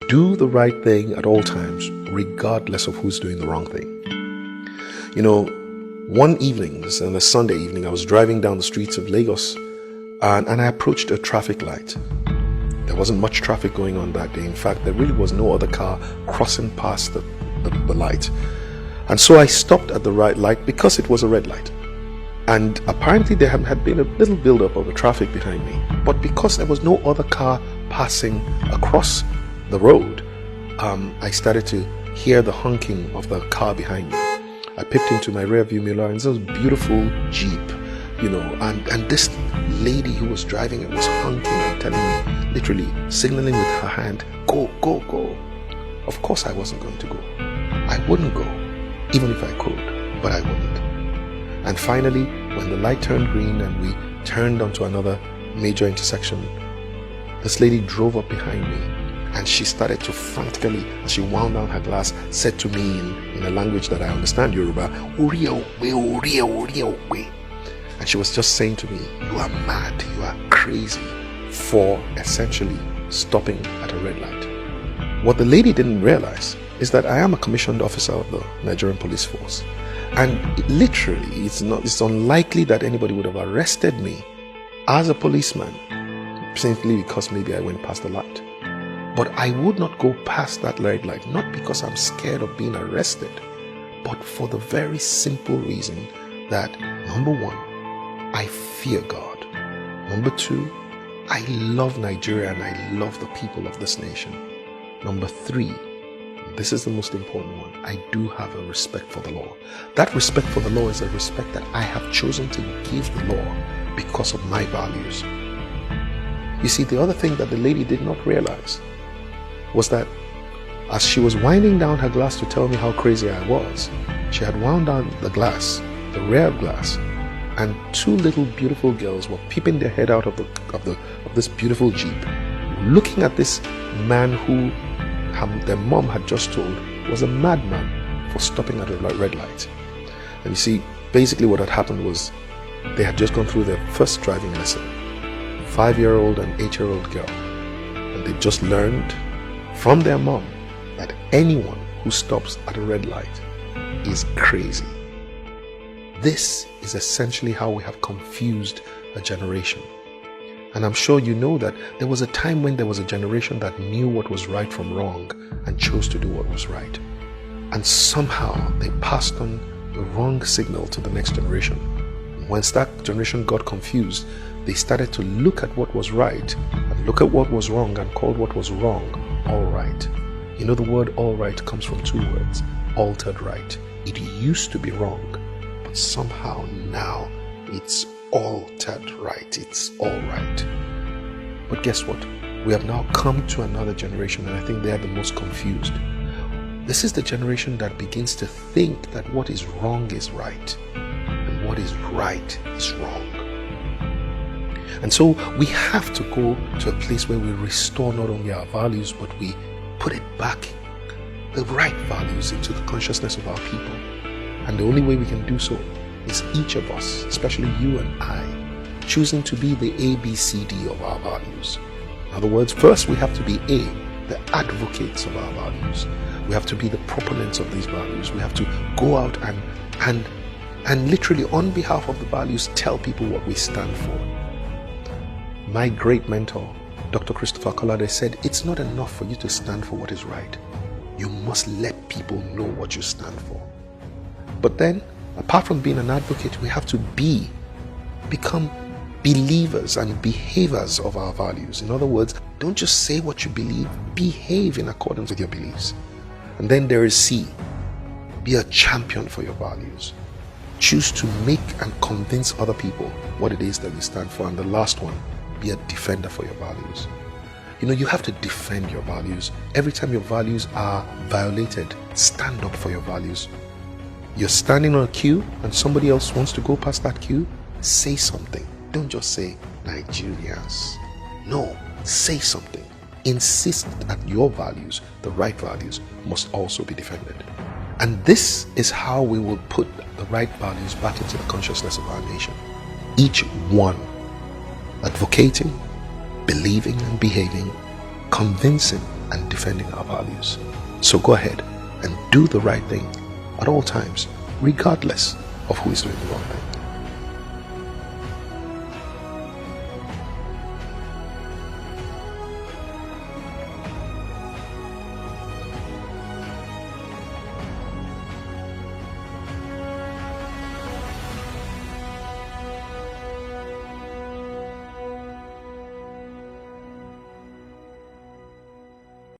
Do the right thing at all times, regardless of who's doing the wrong thing. You know, one evening, on a Sunday evening, I was driving down the streets of Lagos and I approached a traffic light. There wasn't much traffic going on that day. In fact, there really was no other car crossing past the light. And so I stopped at the right light because it was a red light. And apparently there had been a little build-up of the traffic behind me. But because there was no other car passing across the road, I started to hear the honking of the car behind me. I peeped into my rear view mirror and there was a beautiful Jeep, and this lady who was driving it was honking and telling me, literally signaling with her hand, go, go, go. Of course I wasn't going to go. I wouldn't go, even if I could, but I wouldn't. And finally, when the light turned green and we turned onto another major intersection, this lady drove up behind me and she started to frantically, as she wound down her glass, said to me in a language that I understand, Yoruba, and she was just saying to me, you are mad, you are crazy, for essentially stopping at a red light. What the lady didn't realize is that I am a commissioned officer of the Nigerian police force. And literally, it's unlikely that anybody would have arrested me as a policeman simply because maybe I went past the light. But I would not go past that red light, not because I'm scared of being arrested, but for the very simple reason that, number one, I fear God. Number two, I love Nigeria and I love the people of this nation. Number three, this is the most important one, I do have a respect for the law. That respect for the law is a respect that I have chosen to give the law because of my values. You see, the other thing that the lady did not realize was that as she was winding down her glass to tell me how crazy I was, she had wound down the glass, the rear glass, and two little beautiful girls were peeping their head out of this beautiful Jeep, looking at this man who their mom had just told was a madman for stopping at a red light. And you see, basically what had happened was they had just gone through their first driving lesson, 5-year-old and 8-year-old girl, and they just learned from their mom that anyone who stops at a red light is crazy. This is essentially how we have confused a generation. And I'm sure you know that there was a time when there was a generation that knew what was right from wrong and chose to do what was right. And somehow they passed on the wrong signal to the next generation. Once that generation got confused, they started to look at what was right and look at what was wrong and called what was wrong all right. You know, the word all right comes from two words, altered right. It used to be wrong, but somehow now it's altered right. It's all right. But guess what? We have now come to another generation, and I think they are the most confused. This is the generation that begins to think that what is wrong is right and what is right is wrong. And so we have to go to a place where we restore not only our values, but we put it back, the right values, into the consciousness of our people. And the only way we can do so is each of us, especially you and I, choosing to be the ABCD of our values. In other words, first we have to be the advocates of our values. We have to be the proponents of these values. We have to go out and literally on behalf of the values tell people what we stand for. My great mentor, Dr. Christopher Kolade, said, it's not enough for you to stand for what is right. You must let people know what you stand for. But then, apart from being an advocate, we have to become believers and behavers of our values. In other words, don't just say what you believe, behave in accordance with your beliefs. And then there is C, be a champion for your values. Choose to make and convince other people what it is that you stand for. And the last one, be a defender for your values. You know, you have to defend your values. Every time your values are violated, stand up for your values. You're standing on a queue and somebody else wants to go past that queue, say something. Don't just say Nigerians. No, say something. Insist that your values, the right values, must also be defended. And this is how we will put the right values back into the consciousness of our nation. Each one advocating, believing and behaving, convincing and defending our values. So go ahead and do the right thing at all times, regardless of who is doing the wrong thing.